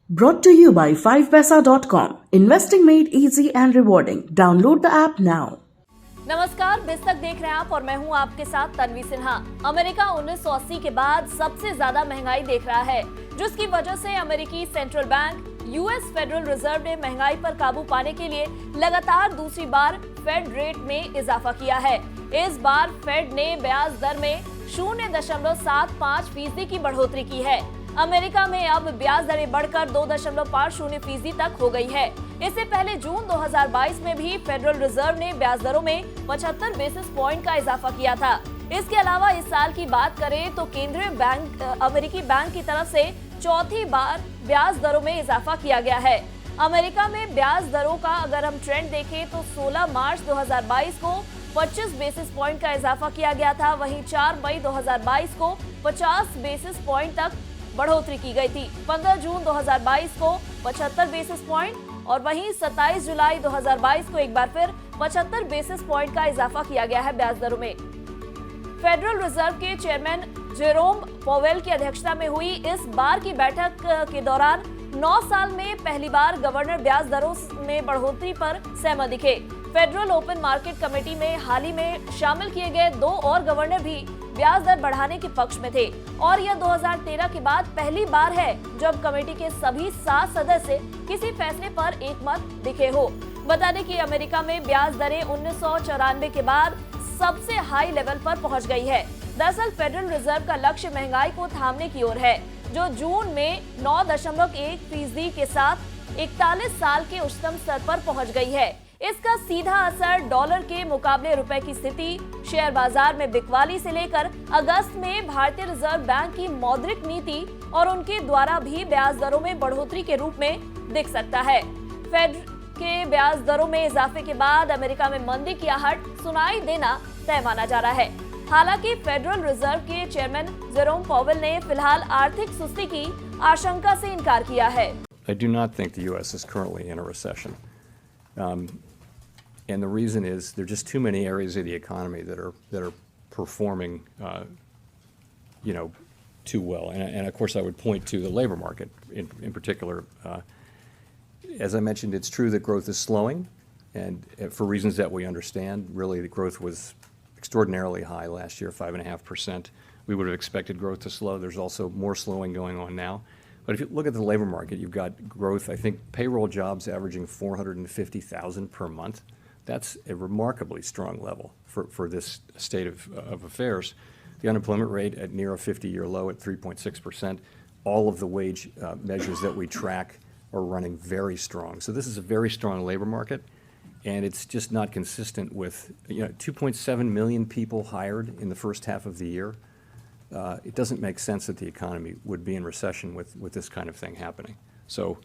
Brought to you by 5paisa.com. Investing made easy and rewarding. Download the app now. नमस्कार, बिस्तक देख रहे हैं आप और मैं हूं आपके साथ तन्वी सिन्हा। अमेरिका 1980 के बाद सबसे ज्यादा महंगाई देख रहा है, जिसकी वजह से अमेरिकी central bank US federal reserve ने महंगाई पर काबू पाने के लिए लगातार दूसरी बार फेड रेट में इजाफा किया है। इस बार फेड ने ब्याज दर में 0.75% की बढ़ोतरी की है। अमेरिका में अब ब्याज दरें बढ़कर 2.50% तक हो गई है। इससे पहले जून 2022 में भी फेडरल रिजर्व ने ब्याज दरों में 75 बेसिस पॉइंट का इजाफा किया था। इसके अलावा इस साल की बात करें तो केंद्रीय बैंक अमेरिकी बैंक की तरफ से चौथी बार ब्याज दरों में इजाफा किया गया है। अमेरिका में ब्याज दरों का अगर हम ट्रेंड देखें तो 16 मार्च 2022 को 25 बेसिस पॉइंट का इजाफा किया गया था। वहीं 4 मई 2022 को 50 बेसिस पॉइंट तक बढ़ोतरी की गई थी। 15 जून 2022 को 75 बेसिस पॉइंट और वहीं 27 जुलाई 2022 को एक बार फिर 75 बेसिस पॉइंट का इजाफा किया गया है ब्याज दरों में। फेडरल रिजर्व के चेयरमैन जेरोम पॉवेल की अध्यक्षता में हुई इस बार की बैठक के दौरान 9 साल में पहली बार गवर्नर ब्याज दरों में बढ़ोतरी पर सहमत दिखे। फेडरल ओपन मार्केट कमेटी में हाल ही में शामिल किए गए 2 और गवर्नर भी ब्याज दर बढ़ाने के पक्ष में थे और यह 2013 के बाद पहली बार है जब कमेटी के सभी 7 सदस्य किसी फैसले पर एकमत दिखे हो। बता दें कि अमेरिका में ब्याज दरें 1994 के बाद सबसे हाई लेवल पर पहुंच गई है। दरअसल फेडरल रिजर्व का लक्ष्य महंगाई को थामने की ओर है, जो जून में 9.1% के साथ 41 साल के उच्चतम स्तर पर पहुंच गई है। इसका सीधा असर डॉलर के मुकाबले रुपए की स्थिति, शेयर बाजार में बिकवाली से लेकर अगस्त में भारतीय रिजर्व बैंक की मौद्रिक नीति और उनके द्वारा भी ब्याज दरों में बढ़ोतरी के रूप में दिख सकता है। फेड के ब्याज दरों में इजाफे के बाद अमेरिका में मंदी की आहट सुनाई देना तय माना जा रहा है। हालांकि फेडरल रिजर्व के चेयरमैन जेरोम पॉवेल ने फिलहाल आर्थिक सुस्ती की आशंका से इनकार किया है। I do not think the U.S. is currently in a recession. And the reason is there are just too many areas of the economy that are performing, too well. And of course, I would point to the labor market in particular. As I mentioned, it's true that growth is slowing, and for reasons that we understand. Really, the growth was extraordinarily high last year, 5.5%. We would have expected growth to slow. There's also more slowing going on now. But if you look at the labor market, you've got growth. I think payroll jobs averaging 450,000 per month. That's a remarkably strong level for this state of affairs. The unemployment rate at near a 50-year low at 3.6%. All of the wage measures that we track are running very strong. So this is a very strong labor market, and it's just not consistent with 2.7 million people hired in the first half of the year. It doesn't make sense that the economy would be in recession with this kind of thing happening. So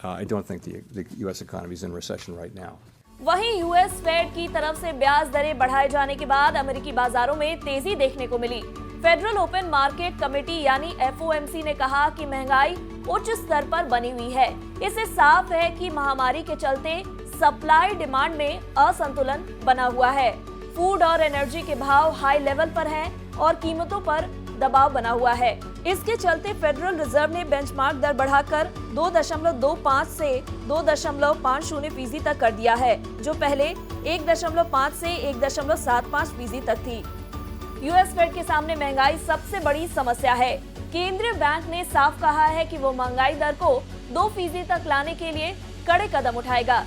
I don't think the U.S. economy is in recession right now. वहीं US Fed की तरफ से ब्याज दरें बढ़ाए जाने के बाद अमेरिकी बाजारों में तेजी देखने को मिली। फेडरल ओपन मार्केट कमेटी यानी FOMC ने कहा कि महंगाई उच्च स्तर पर बनी हुई है। इससे साफ है कि महामारी के चलते सप्लाई डिमांड में असंतुलन बना हुआ है। फूड और एनर्जी के भाव हाई लेवल पर हैं और कीमतों पर दबाव बना हुआ है। इसके चलते फेडरल रिजर्व ने बेंचमार्क दर बढ़ाकर 2.25 से 2.50% तक कर दिया है, जो पहले 1.5 से 1.75% तक थी। यूएस फेड के सामने महंगाई सबसे बड़ी समस्या है। केंद्रीय बैंक ने साफ कहा है कि वो महंगाई दर को 2% तक लाने के लिए कड़े कदम उठाएगा।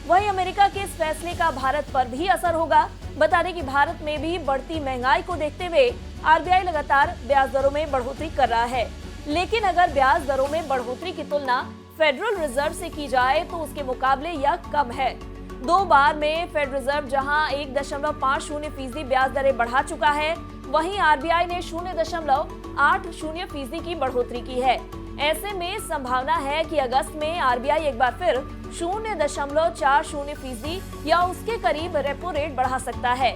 वहीं अमेरिका के इस फैसले का भारत पर भी असर होगा। बता दें कि भारत में भी बढ़ती महंगाई को देखते हुए आरबीआई लगातार ब्याज दरों में बढ़ोतरी कर रहा है। लेकिन अगर ब्याज दरों में बढ़ोतरी की तुलना फेडरल रिजर्व से की जाए तो उसके मुकाबले यह कम है। 2 बार में फेड रिजर्व जहां 1.50% ब्याज दरें बढ़ा चुका है, वहीं आरबीआई ने 0.80% की बढ़ोतरी की है। ऐसे में संभावना है कि अगस्त में आरबीआई एक बार फिर 0.40% या उसके करीब रेपो रेट बढ़ा सकता है।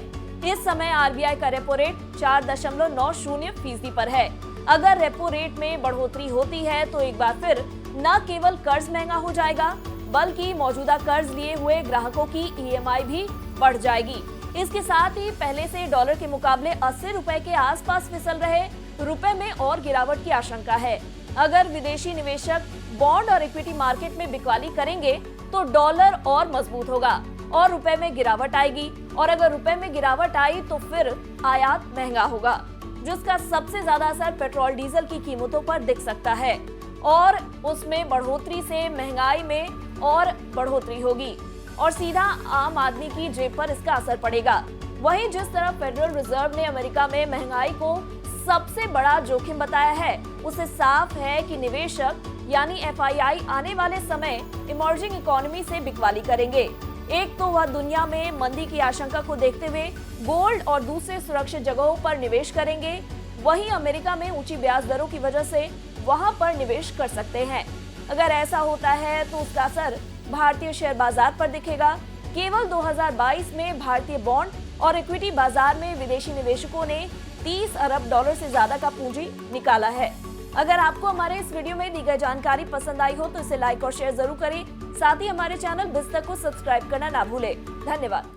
इस समय आरबीआई का रेपो रेट 4.90% पर है। अगर रेपो रेट में बढ़ोतरी होती है तो एक बार फिर न केवल कर्ज महंगा हो जाएगा, बल्कि मौजूदा कर्ज लिए हुए ग्राहकों की ईएमआई भी बढ़ जाएगी। इसके साथ ही पहले से डॉलर के मुकाबले 80 रुपए के आसपास फिसल रहे रुपए में और गिरावट की आशंका है। अगर विदेशी निवेशक बॉन्ड और इक्विटी मार्केट में बिकवाली करेंगे तो डॉलर और मजबूत होगा और रुपए में गिरावट आएगी, और अगर रुपए में गिरावट आई तो फिर आयात महंगा होगा, जिसका सबसे ज्यादा असर पेट्रोल डीजल की कीमतों पर दिख सकता है और उसमें बढ़ोतरी से महंगाई में और बढ़ोतरी होगी और सीधा आम आदमी की जेब पर इसका असर पड़ेगा। वहीं जिस तरह फेडरल रिजर्व ने अमेरिका में महंगाई को सबसे बड़ा जोखिम बताया है, उससे साफ है कि निवेशक यानी एफआईआई आने वाले समय इमर्जिंग इकोनॉमी से बिकवाली करेंगे। एक तो वह दुनिया में मंदी की आशंका को देखते हुए गोल्ड और दूसरे सुरक्षित जगहों पर निवेश करेंगे, वहीं अमेरिका में ऊंची ब्याज दरों की वजह से वहां पर निवेश कर सकते हैं। अगर ऐसा होता है तो उसका असर भारतीय शेयर बाजार पर दिखेगा। केवल 2022 में भारतीय बॉन्ड और इक्विटी बाजार में विदेशी निवेशकों ने 30 अरब डॉलर से ज्यादा का पूंजी निकाला है। अगर आपको हमारे इस वीडियो में दी गई जानकारी पसंद आई हो तो इसे लाइक और शेयर जरूर करें। साथ ही हमारे चैनल बिज़तक को सब्सक्राइब करना ना भूलें। धन्यवाद।